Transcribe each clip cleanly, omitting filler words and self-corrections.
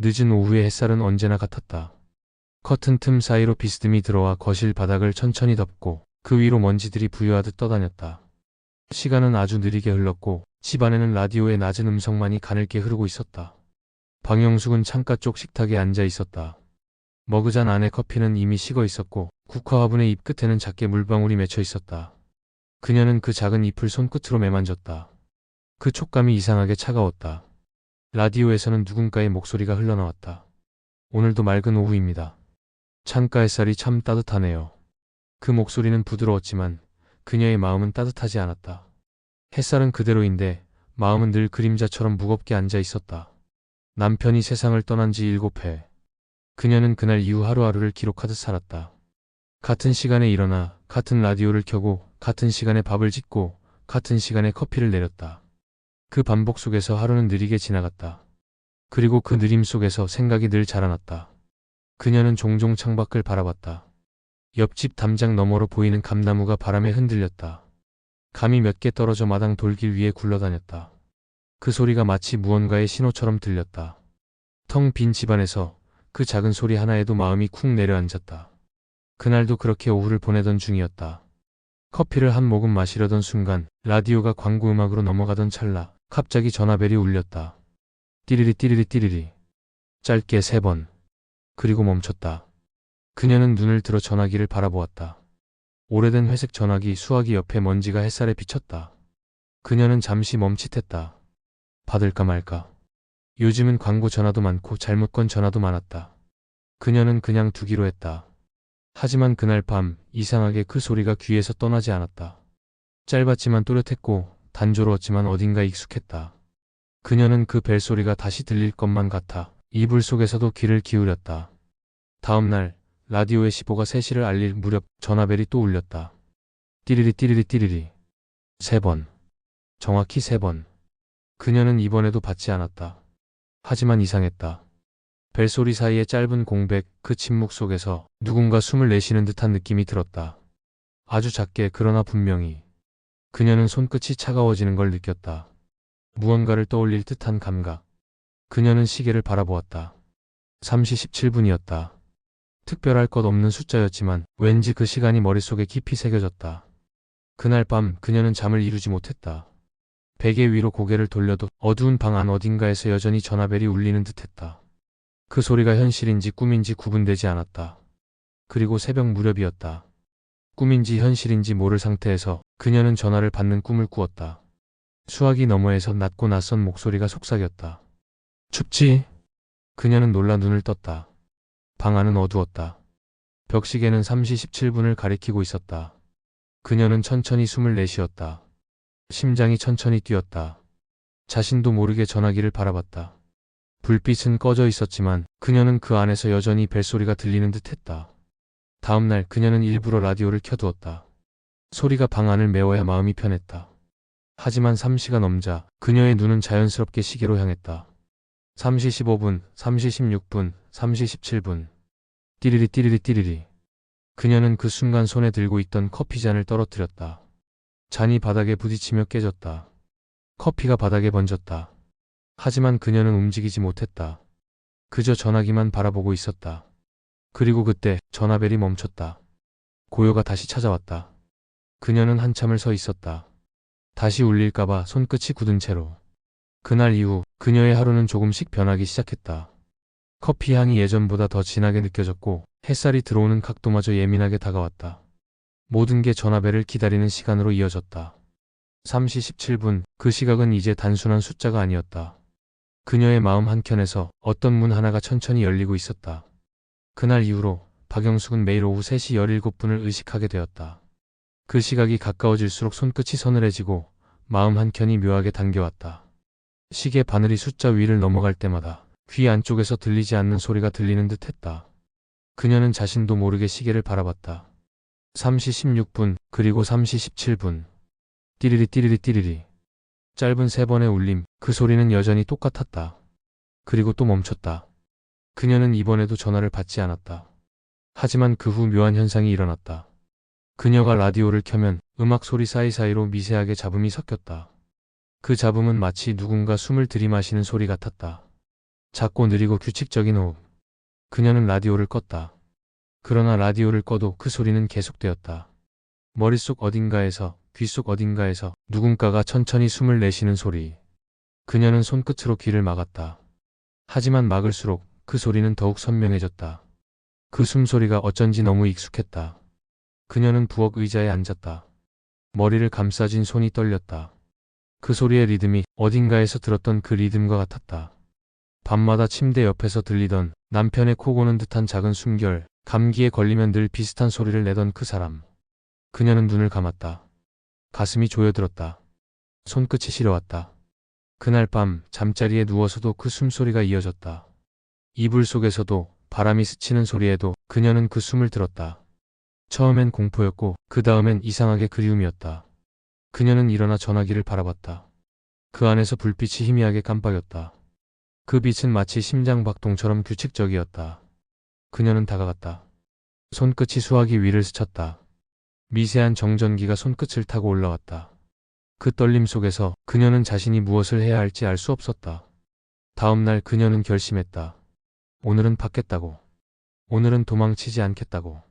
늦은 오후의 햇살은 언제나 같았다. 커튼 틈 사이로 비스듬히 들어와 거실 바닥을 천천히 덮고 그 위로 먼지들이 부유하듯 떠다녔다. 시간은 아주 느리게 흘렀고 집안에는 라디오의 낮은 음성만이 가늘게 흐르고 있었다. 방영숙은 창가 쪽 식탁에 앉아 있었다. 머그잔 안에 커피는 이미 식어 있었고 국화 화분의 잎 끝에는 작게 물방울이 맺혀 있었다. 그녀는 그 작은 잎을 손끝으로 매만졌다. 그 촉감이 이상하게 차가웠다. 라디오에서는 누군가의 목소리가 흘러나왔다. 오늘도 맑은 오후입니다. 창가 햇살이 참 따뜻하네요. 그 목소리는 부드러웠지만 그녀의 마음은 따뜻하지 않았다. 햇살은 그대로인데 마음은 늘 그림자처럼 무겁게 앉아 있었다. 남편이 세상을 떠난 지 7해. 그녀는 그날 이후 하루하루를 기록하듯 살았다. 같은 시간에 일어나 같은 라디오를 켜고 같은 시간에 밥을 짓고 같은 시간에 커피를 내렸다. 그 반복 속에서 하루는 느리게 지나갔다. 그리고 그 느림 속에서 생각이 늘 자라났다. 그녀는 종종 창밖을 바라봤다. 옆집 담장 너머로 보이는 감나무가 바람에 흔들렸다. 감이 몇 개 떨어져 마당 돌길 위에 굴러다녔다. 그 소리가 마치 무언가의 신호처럼 들렸다. 텅 빈 집안에서 그 작은 소리 하나에도 마음이 쿵 내려앉았다. 그날도 그렇게 오후를 보내던 중이었다. 커피를 한 모금 마시려던 순간 라디오가 광고 음악으로 넘어가던 찰나 갑자기 전화벨이 울렸다. 띠리리 띠리리 띠리리. 짧게 3번. 그리고 멈췄다. 그녀는 눈을 들어 전화기를 바라보았다. 오래된 회색 전화기 수화기 옆에 먼지가 햇살에 비쳤다. 그녀는 잠시 멈칫했다. 받을까 말까. 요즘은 광고 전화도 많고 잘못 건 전화도 많았다. 그녀는 그냥 두기로 했다. 하지만 그날 밤 이상하게 그 소리가 귀에서 떠나지 않았다. 짧았지만 또렷했고 단조로웠지만 어딘가 익숙했다. 그녀는 그 벨소리가 다시 들릴 것만 같아 이불 속에서도 귀를 기울였다. 다음 날 라디오의 시보가 3시를 알릴 무렵 전화벨이 또 울렸다. 띠리리 띠리리 띠리리. 3번. 정확히 3번. 그녀는 이번에도 받지 않았다. 하지만 이상했다. 벨소리 사이의 짧은 공백, 그 침묵 속에서 누군가 숨을 내쉬는 듯한 느낌이 들었다. 아주 작게 그러나 분명히. 그녀는 손끝이 차가워지는 걸 느꼈다. 무언가를 떠올릴 듯한 감각. 그녀는 시계를 바라보았다. 3시 17분이었다. 특별할 것 없는 숫자였지만 왠지 그 시간이 머릿속에 깊이 새겨졌다. 그날 밤 그녀는 잠을 이루지 못했다. 베개 위로 고개를 돌려도 어두운 방 안 어딘가에서 여전히 전화벨이 울리는 듯했다. 그 소리가 현실인지 꿈인지 구분되지 않았다. 그리고 새벽 무렵이었다. 꿈인지 현실인지 모를 상태에서 그녀는 전화를 받는 꿈을 꾸었다. 수화기 너머에서 낮고 낯선 목소리가 속삭였다. 춥지? 그녀는 놀라 눈을 떴다. 방 안은 어두웠다. 벽시계는 3시 17분을 가리키고 있었다. 그녀는 천천히 숨을 내쉬었다. 심장이 천천히 뛰었다. 자신도 모르게 전화기를 바라봤다. 불빛은 꺼져 있었지만 그녀는 그 안에서 여전히 벨소리가 들리는 듯 했다. 다음 날 그녀는 일부러 라디오를 켜두었다. 소리가 방 안을 메워야 마음이 편했다. 하지만 3시가 넘자 그녀의 눈은 자연스럽게 시계로 향했다. 3시 15분, 3시 16분, 3시 17분. 띠리리 띠리리 띠리리. 그녀는 그 순간 손에 들고 있던 커피잔을 떨어뜨렸다. 잔이 바닥에 부딪히며 깨졌다. 커피가 바닥에 번졌다. 하지만 그녀는 움직이지 못했다. 그저 전화기만 바라보고 있었다. 그리고 그때 전화벨이 멈췄다. 고요가 다시 찾아왔다. 그녀는 한참을 서 있었다. 다시 울릴까봐 손끝이 굳은 채로. 그날 이후 그녀의 하루는 조금씩 변하기 시작했다. 커피 향이 예전보다 더 진하게 느껴졌고 햇살이 들어오는 각도마저 예민하게 다가왔다. 모든 게 전화벨을 기다리는 시간으로 이어졌다. 3시 17분, 그 시각은 이제 단순한 숫자가 아니었다. 그녀의 마음 한켠에서 어떤 문 하나가 천천히 열리고 있었다. 그날 이후로 박영숙은 매일 오후 3시 17분을 의식하게 되었다. 그 시각이 가까워질수록 손끝이 서늘해지고 마음 한켠이 묘하게 당겨왔다. 시계 바늘이 숫자 위를 넘어갈 때마다 귀 안쪽에서 들리지 않는 소리가 들리는 듯 했다. 그녀는 자신도 모르게 시계를 바라봤다. 3시 16분, 그리고 3시 17분. 띠리리 띠리리 띠리리. 짧은 3번의 울림, 그 소리는 여전히 똑같았다. 그리고 또 멈췄다. 그녀는 이번에도 전화를 받지 않았다. 하지만 그 후 묘한 현상이 일어났다. 그녀가 라디오를 켜면 음악 소리 사이사이로 미세하게 잡음이 섞였다. 그 잡음은 마치 누군가 숨을 들이마시는 소리 같았다. 작고 느리고 규칙적인 호흡. 그녀는 라디오를 껐다. 그러나 라디오를 꺼도 그 소리는 계속되었다. 머릿속 어딘가에서, 귓속 어딘가에서 누군가가 천천히 숨을 내쉬는 소리. 그녀는 손끝으로 귀를 막았다. 하지만 막을수록 그 소리는 더욱 선명해졌다. 그 숨소리가 어쩐지 너무 익숙했다. 그녀는 부엌 의자에 앉았다. 머리를 감싸진 손이 떨렸다. 그 소리의 리듬이 어딘가에서 들었던 그 리듬과 같았다. 밤마다 침대 옆에서 들리던 남편의 코 고는 듯한 작은 숨결, 감기에 걸리면 늘 비슷한 소리를 내던 그 사람. 그녀는 눈을 감았다. 가슴이 조여들었다. 손끝이 시려왔다. 그날 밤 잠자리에 누워서도 그 숨소리가 이어졌다. 이불 속에서도 바람이 스치는 소리에도 그녀는 그 숨을 들었다. 처음엔 공포였고 그 다음엔 이상하게 그리움이었다. 그녀는 일어나 전화기를 바라봤다. 그 안에서 불빛이 희미하게 깜빡였다. 그 빛은 마치 심장 박동처럼 규칙적이었다. 그녀는 다가갔다. 손끝이 수화기 위를 스쳤다. 미세한 정전기가 손끝을 타고 올라왔다. 그 떨림 속에서 그녀는 자신이 무엇을 해야 할지 알 수 없었다. 다음 날 그녀는 결심했다. 오늘은 받겠다고. 오늘은 도망치지 않겠다고.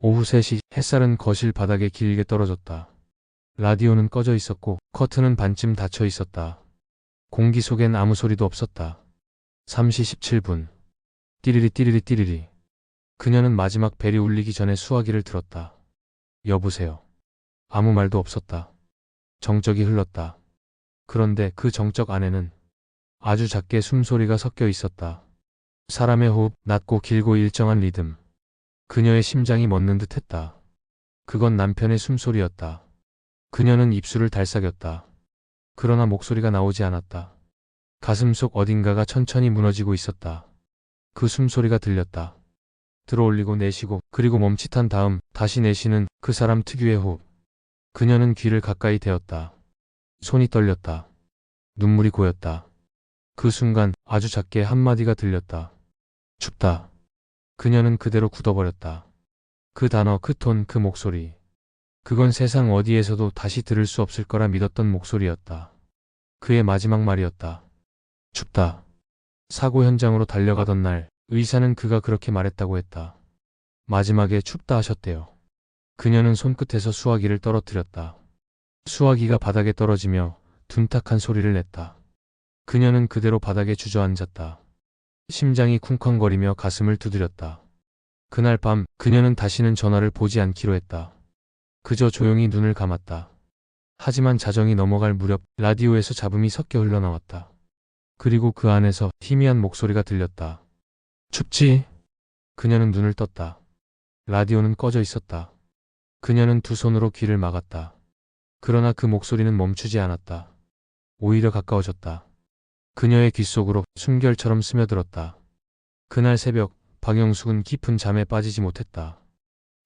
오후 3시 햇살은 거실 바닥에 길게 떨어졌다. 라디오는 꺼져 있었고 커튼은 반쯤 닫혀 있었다. 공기 속엔 아무 소리도 없었다. 3시 17분. 띠리리 띠리리 띠리리. 그녀는 마지막 벨이 울리기 전에 수화기를 들었다. 여보세요. 아무 말도 없었다. 정적이 흘렀다. 그런데 그 정적 안에는 아주 작게 숨소리가 섞여 있었다. 사람의 호흡, 낮고 길고 일정한 리듬. 그녀의 심장이 멎는 듯 했다. 그건 남편의 숨소리였다. 그녀는 입술을 달싹였다. 그러나 목소리가 나오지 않았다. 가슴속 어딘가가 천천히 무너지고 있었다. 그 숨소리가 들렸다. 들어올리고 내쉬고 그리고 멈칫한 다음 다시 내쉬는 그 사람 특유의 호흡. 그녀는 귀를 가까이 대었다. 손이 떨렸다. 눈물이 고였다. 그 순간 아주 작게 한마디가 들렸다. 춥다. 그녀는 그대로 굳어버렸다. 그 단어, 그 톤, 그 목소리. 그건 세상 어디에서도 다시 들을 수 없을 거라 믿었던 목소리였다. 그의 마지막 말이었다. 춥다. 사고 현장으로 달려가던 날 의사는 그가 그렇게 말했다고 했다. 마지막에 춥다 하셨대요. 그녀는 손끝에서 수화기를 떨어뜨렸다. 수화기가 바닥에 떨어지며 둔탁한 소리를 냈다. 그녀는 그대로 바닥에 주저앉았다. 심장이 쿵쾅거리며 가슴을 두드렸다. 그날 밤 그녀는 다시는 전화를 보지 않기로 했다. 그저 조용히 눈을 감았다. 하지만 자정이 넘어갈 무렵 라디오에서 잡음이 섞여 흘러나왔다. 그리고 그 안에서 희미한 목소리가 들렸다. 춥지? 그녀는 눈을 떴다. 라디오는 꺼져 있었다. 그녀는 두 손으로 귀를 막았다. 그러나 그 목소리는 멈추지 않았다. 오히려 가까워졌다. 그녀의 귓속으로 숨결처럼 스며들었다. 그날 새벽 박영숙은 깊은 잠에 빠지지 못했다.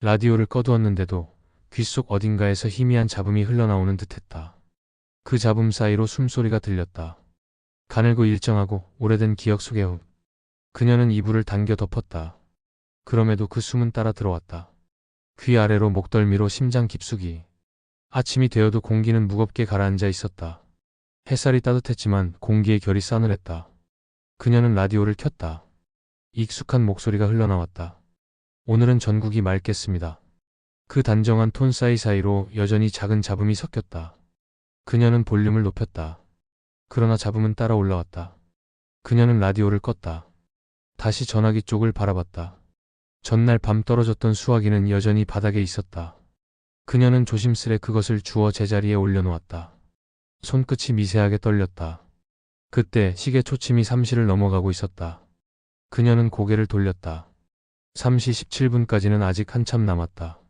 라디오를 꺼두었는데도 귓속 어딘가에서 희미한 잡음이 흘러나오는 듯했다. 그 잡음 사이로 숨소리가 들렸다. 가늘고 일정하고 오래된 기억 속의 호흡. 그녀는 이불을 당겨 덮었다. 그럼에도 그 숨은 따라 들어왔다. 귀 아래로 목덜미로 심장 깊숙이. 아침이 되어도 공기는 무겁게 가라앉아 있었다. 햇살이 따뜻했지만 공기의 결이 싸늘했다. 그녀는 라디오를 켰다. 익숙한 목소리가 흘러나왔다. 오늘은 전국이 맑겠습니다. 그 단정한 톤 사이사이로 여전히 작은 잡음이 섞였다. 그녀는 볼륨을 높였다. 그러나 잡음은 따라 올라왔다. 그녀는 라디오를 껐다. 다시 전화기 쪽을 바라봤다. 전날 밤 떨어졌던 수화기는 여전히 바닥에 있었다. 그녀는 조심스레 그것을 주워 제자리에 올려놓았다. 손끝이 미세하게 떨렸다. 그때 시계 초침이 3시를 넘어가고 있었다. 그녀는 고개를 돌렸다. 3시 17분까지는 아직 한참 남았다.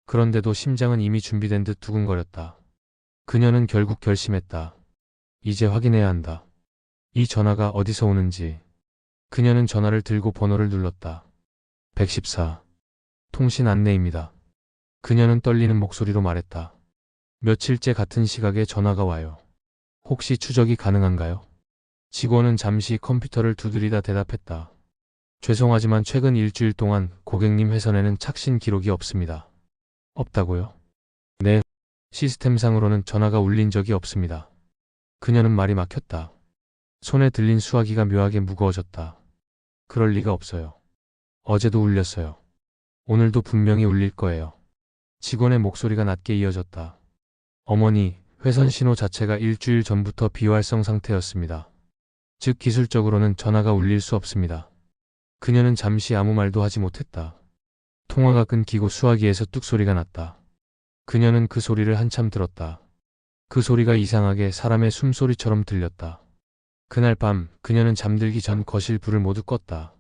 그런데도 심장은 이미 준비된 듯 두근거렸다. 그녀는 결국 결심했다. 이제 확인해야 한다. 이 전화가 어디서 오는지. 그녀는 전화를 들고 번호를 눌렀다. 114. 통신 안내입니다. 그녀는 떨리는 목소리로 말했다. 며칠째 같은 시각에 전화가 와요. 혹시 추적이 가능한가요? 직원은 잠시 컴퓨터를 두드리다 대답했다. 죄송하지만 최근 일주일 동안 고객님 회선에는 착신 기록이 없습니다. 없다고요? 네. 시스템상으로는 전화가 울린 적이 없습니다. 그녀는 말이 막혔다. 손에 들린 수화기가 묘하게 무거워졌다. 그럴 리가 없어요. 어제도 울렸어요. 오늘도 분명히 울릴 거예요. 직원의 목소리가 낮게 이어졌다. 어머니, 회선 신호 자체가 일주일 전부터 비활성 상태였습니다. 즉 기술적으로는 전화가 울릴 수 없습니다. 그녀는 잠시 아무 말도 하지 못했다. 통화가 끊기고 수화기에서 뚝 소리가 났다. 그녀는 그 소리를 한참 들었다. 그 소리가 이상하게 사람의 숨소리처럼 들렸다. 그날 밤 그녀는 잠들기 전 거실 불을 모두 껐다.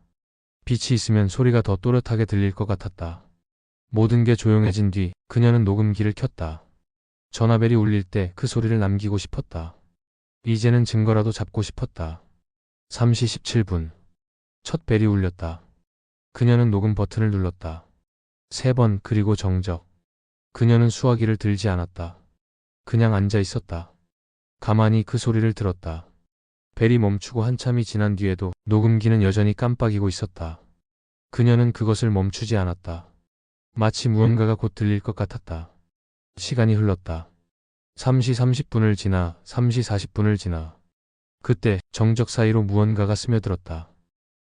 빛이 있으면 소리가 더 또렷하게 들릴 것 같았다. 모든 게 조용해진 뒤 그녀는 녹음기를 켰다. 전화벨이 울릴 때 그 소리를 남기고 싶었다. 이제는 증거라도 잡고 싶었다. 3시 17분. 첫 벨이 울렸다. 그녀는 녹음 버튼을 눌렀다. 3번 그리고 정적. 그녀는 수화기를 들지 않았다. 그냥 앉아 있었다. 가만히 그 소리를 들었다. 벨이 멈추고 한참이 지난 뒤에도 녹음기는 여전히 깜빡이고 있었다. 그녀는 그것을 멈추지 않았다. 마치 무언가가 곧 들릴 것 같았다. 시간이 흘렀다. 3시 30분을 지나 3시 40분을 지나 그때 정적 사이로 무언가가 스며들었다.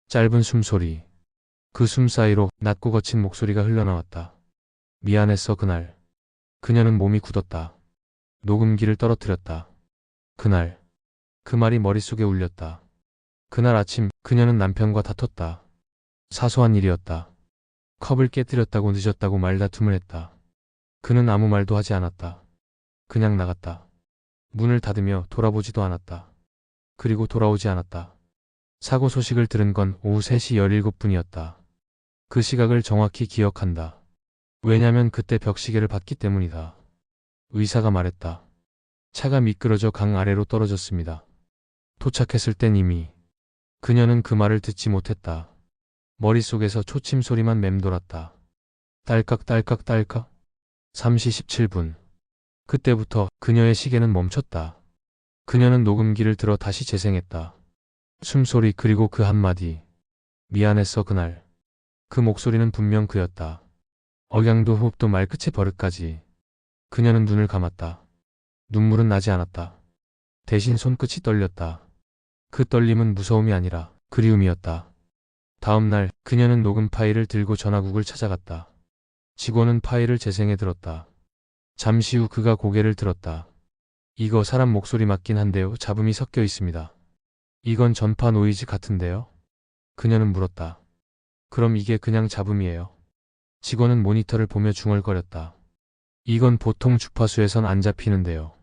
짧은 숨소리. 그 숨 사이로 낮고 거친 목소리가 흘러나왔다. 미안했어 그날. 그녀는 몸이 굳었다. 녹음기를 떨어뜨렸다. 그날. 그 말이 머릿속에 울렸다. 그날 아침 그녀는 남편과 다퉜다. 사소한 일이었다. 컵을 깨뜨렸다고 늦었다고 말다툼을 했다. 그는 아무 말도 하지 않았다. 그냥 나갔다. 문을 닫으며 돌아보지도 않았다. 그리고 돌아오지 않았다. 사고 소식을 들은 건 오후 3시 17분이었다. 그 시각을 정확히 기억한다. 왜냐면 그때 벽시계를 봤기 때문이다. 의사가 말했다. 차가 미끄러져 강 아래로 떨어졌습니다. 도착했을 땐 이미. 그녀는 그 말을 듣지 못했다. 머릿속에서 초침 소리만 맴돌았다. 딸깍딸깍 딸깍. 3시 17분. 그때부터 그녀의 시계는 멈췄다. 그녀는 녹음기를 들어 다시 재생했다. 숨소리 그리고 그 한마디. 미안했어 그날. 그 목소리는 분명 그였다. 억양도 호흡도 말끝의 버릇까지. 그녀는 눈을 감았다. 눈물은 나지 않았다. 대신 손끝이 떨렸다. 그 떨림은 무서움이 아니라 그리움이었다. 다음 날 그녀는 녹음 파일을 들고 전화국을 찾아갔다. 직원은 파일을 재생해 들었다. 잠시 후 그가 고개를 들었다. 이거 사람 목소리 맞긴 한데요. 잡음이 섞여 있습니다. 이건 전파 노이즈 같은데요? 그녀는 물었다. 그럼 이게 그냥 잡음이에요? 직원은 모니터를 보며 중얼거렸다. 이건 보통 주파수에선 안 잡히는데요.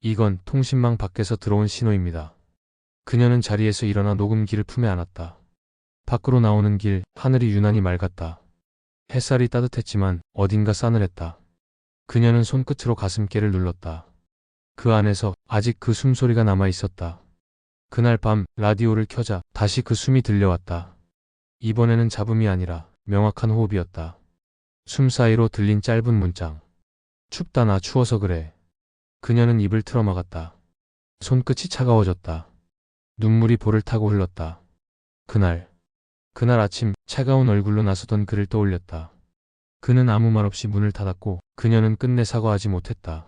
이건 통신망 밖에서 들어온 신호입니다. 그녀는 자리에서 일어나 녹음기를 품에 안았다. 밖으로 나오는 길, 하늘이 유난히 맑았다. 햇살이 따뜻했지만 어딘가 싸늘했다. 그녀는 손끝으로 가슴께를 눌렀다. 그 안에서 아직 그 숨소리가 남아 있었다. 그날 밤 라디오를 켜자 다시 그 숨이 들려왔다. 이번에는 잡음이 아니라 명확한 호흡이었다. 숨 사이로 들린 짧은 문장. 춥다 나 추워서 그래. 그녀는 입을 틀어막았다. 손끝이 차가워졌다. 눈물이 볼을 타고 흘렀다. 그날 아침 차가운 얼굴로 나서던 그를 떠올렸다. 그는 아무 말 없이 문을 닫았고 그녀는 끝내 사과하지 못했다.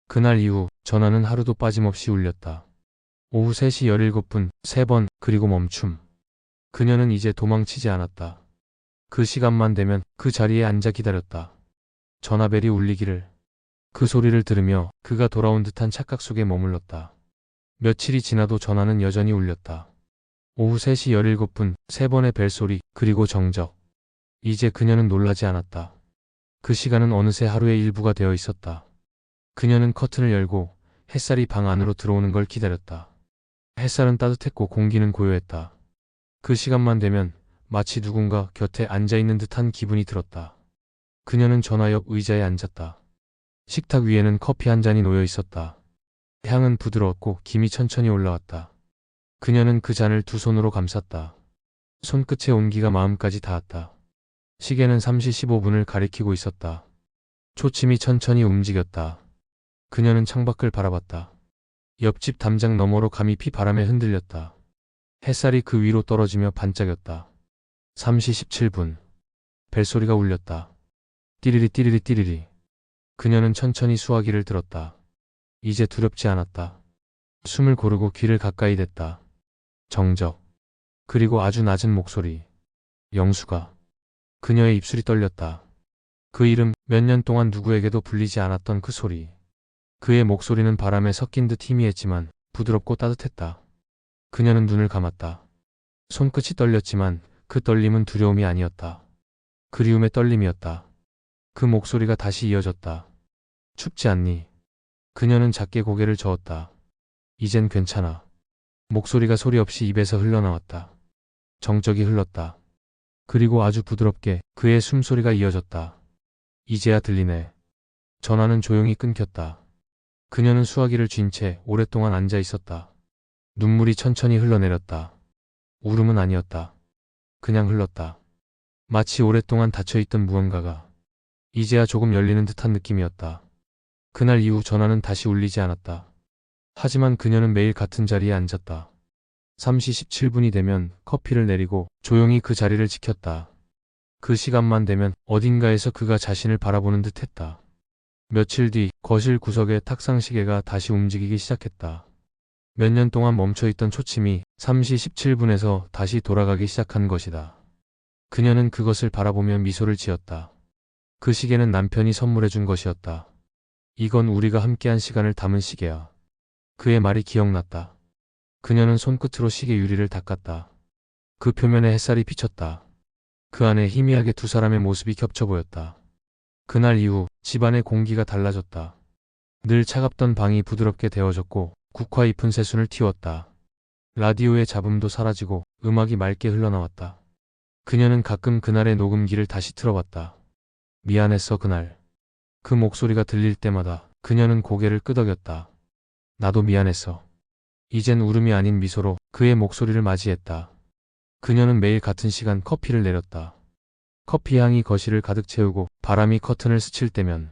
그날 이후 전화는 하루도 빠짐없이 울렸다. 오후 3시 17분 3번 그리고 멈춤. 그녀는 이제 도망치지 않았다. 그 시간만 되면 그 자리에 앉아 기다렸다. 전화벨이 울리기를. 그 소리를 들으며 그가 돌아온 듯한 착각 속에 머물렀다. 며칠이 지나도 전화는 여전히 울렸다. 오후 3시 17분 3번의 벨소리 그리고 정적. 이제 그녀는 놀라지 않았다. 그 시간은 어느새 하루의 일부가 되어 있었다. 그녀는 커튼을 열고 햇살이 방 안으로 들어오는 걸 기다렸다. 햇살은 따뜻했고 공기는 고요했다. 그 시간만 되면 마치 누군가 곁에 앉아있는 듯한 기분이 들었다. 그녀는 전화 옆 의자에 앉았다. 식탁 위에는 커피 한 잔이 놓여 있었다. 향은 부드러웠고 김이 천천히 올라왔다. 그녀는 그 잔을 두 손으로 감쌌다. 손끝의 온기가 마음까지 닿았다. 시계는 3시 15분을 가리키고 있었다. 초침이 천천히 움직였다. 그녀는 창밖을 바라봤다. 옆집 담장 너머로 감잎이 바람에 흔들렸다. 햇살이 그 위로 떨어지며 반짝였다. 3시 17분. 벨소리가 울렸다. 띠리리 띠리리 띠리리. 그녀는 천천히 수화기를 들었다. 이제 두렵지 않았다. 숨을 고르고 귀를 가까이 댔다. 정적. 그리고 아주 낮은 목소리. 영수가. 그녀의 입술이 떨렸다. 그 이름, 몇 년 동안 누구에게도 불리지 않았던 그 소리. 그의 목소리는 바람에 섞인 듯 희미했지만 부드럽고 따뜻했다. 그녀는 눈을 감았다. 손끝이 떨렸지만 그 떨림은 두려움이 아니었다. 그리움의 떨림이었다. 그 목소리가 다시 이어졌다. 춥지 않니? 그녀는 작게 고개를 저었다. 이젠 괜찮아. 목소리가 소리 없이 입에서 흘러나왔다. 정적이 흘렀다. 그리고 아주 부드럽게 그의 숨소리가 이어졌다. 이제야 들리네. 전화는 조용히 끊겼다. 그녀는 수화기를 쥔 채 오랫동안 앉아 있었다. 눈물이 천천히 흘러내렸다. 울음은 아니었다. 그냥 흘렀다. 마치 오랫동안 닫혀있던 무언가가 이제야 조금 열리는 듯한 느낌이었다. 그날 이후 전화는 다시 울리지 않았다. 하지만 그녀는 매일 같은 자리에 앉았다. 3시 17분이 되면 커피를 내리고 조용히 그 자리를 지켰다. 그 시간만 되면 어딘가에서 그가 자신을 바라보는 듯 했다. 며칠 뒤 거실 구석의 탁상시계가 다시 움직이기 시작했다. 몇 년 동안 멈춰있던 초침이 3시 17분에서 다시 돌아가기 시작한 것이다. 그녀는 그것을 바라보며 미소를 지었다. 그 시계는 남편이 선물해준 것이었다. 이건 우리가 함께한 시간을 담은 시계야. 그의 말이 기억났다. 그녀는 손끝으로 시계 유리를 닦았다. 그 표면에 햇살이 비쳤다. 그 안에 희미하게 두 사람의 모습이 겹쳐 보였다. 그날 이후 집안의 공기가 달라졌다. 늘 차갑던 방이 부드럽게 데워졌고 국화 잎은 새순을 틔웠다. 라디오의 잡음도 사라지고 음악이 맑게 흘러나왔다. 그녀는 가끔 그날의 녹음기를 다시 틀어봤다. 미안했어 그날. 그 목소리가 들릴 때마다 그녀는 고개를 끄덕였다. 나도 미안했어. 이젠 울음이 아닌 미소로 그의 목소리를 맞이했다. 그녀는 매일 같은 시간 커피를 내렸다. 커피 향이 거실을 가득 채우고 바람이 커튼을 스칠 때면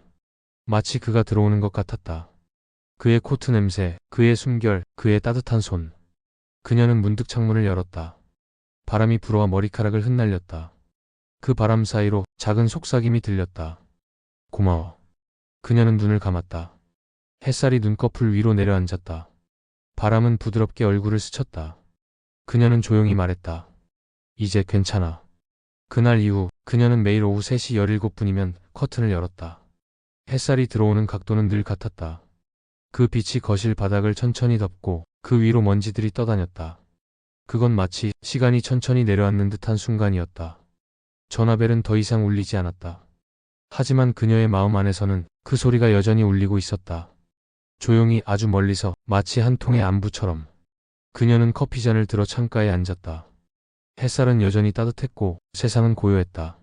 마치 그가 들어오는 것 같았다. 그의 코트 냄새, 그의 숨결, 그의 따뜻한 손. 그녀는 문득 창문을 열었다. 바람이 불어와 머리카락을 흩날렸다. 그 바람 사이로 작은 속삭임이 들렸다. 고마워. 그녀는 눈을 감았다. 햇살이 눈꺼풀 위로 내려앉았다. 바람은 부드럽게 얼굴을 스쳤다. 그녀는 조용히 말했다. 이제 괜찮아. 그날 이후 그녀는 매일 오후 3시 17분이면 커튼을 열었다. 햇살이 들어오는 각도는 늘 같았다. 그 빛이 거실 바닥을 천천히 덮고 그 위로 먼지들이 떠다녔다. 그건 마치 시간이 천천히 내려앉는 듯한 순간이었다. 전화벨은 더 이상 울리지 않았다. 하지만 그녀의 마음 안에서는 그 소리가 여전히 울리고 있었다. 조용히 아주 멀리서 마치 한 통의 안부처럼. 그녀는 커피잔을 들어 창가에 앉았다. 햇살은 여전히 따뜻했고 세상은 고요했다.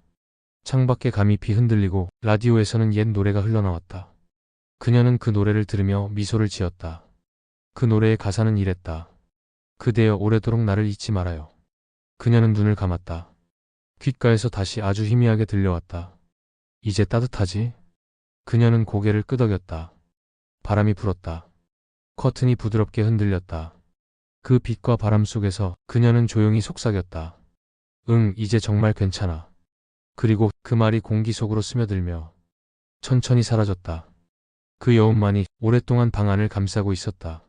창밖에 감잎이 흔들리고 라디오에서는 옛 노래가 흘러나왔다. 그녀는 그 노래를 들으며 미소를 지었다. 그 노래의 가사는 이랬다. 그대여 오래도록 나를 잊지 말아요. 그녀는 눈을 감았다. 귓가에서 다시 아주 희미하게 들려왔다. 이제 따뜻하지? 그녀는 고개를 끄덕였다. 바람이 불었다. 커튼이 부드럽게 흔들렸다. 그 빛과 바람 속에서 그녀는 조용히 속삭였다. 응, 이제 정말 괜찮아. 그리고 그 말이 공기 속으로 스며들며 천천히 사라졌다. 그 여운만이 오랫동안 방 안을 감싸고 있었다.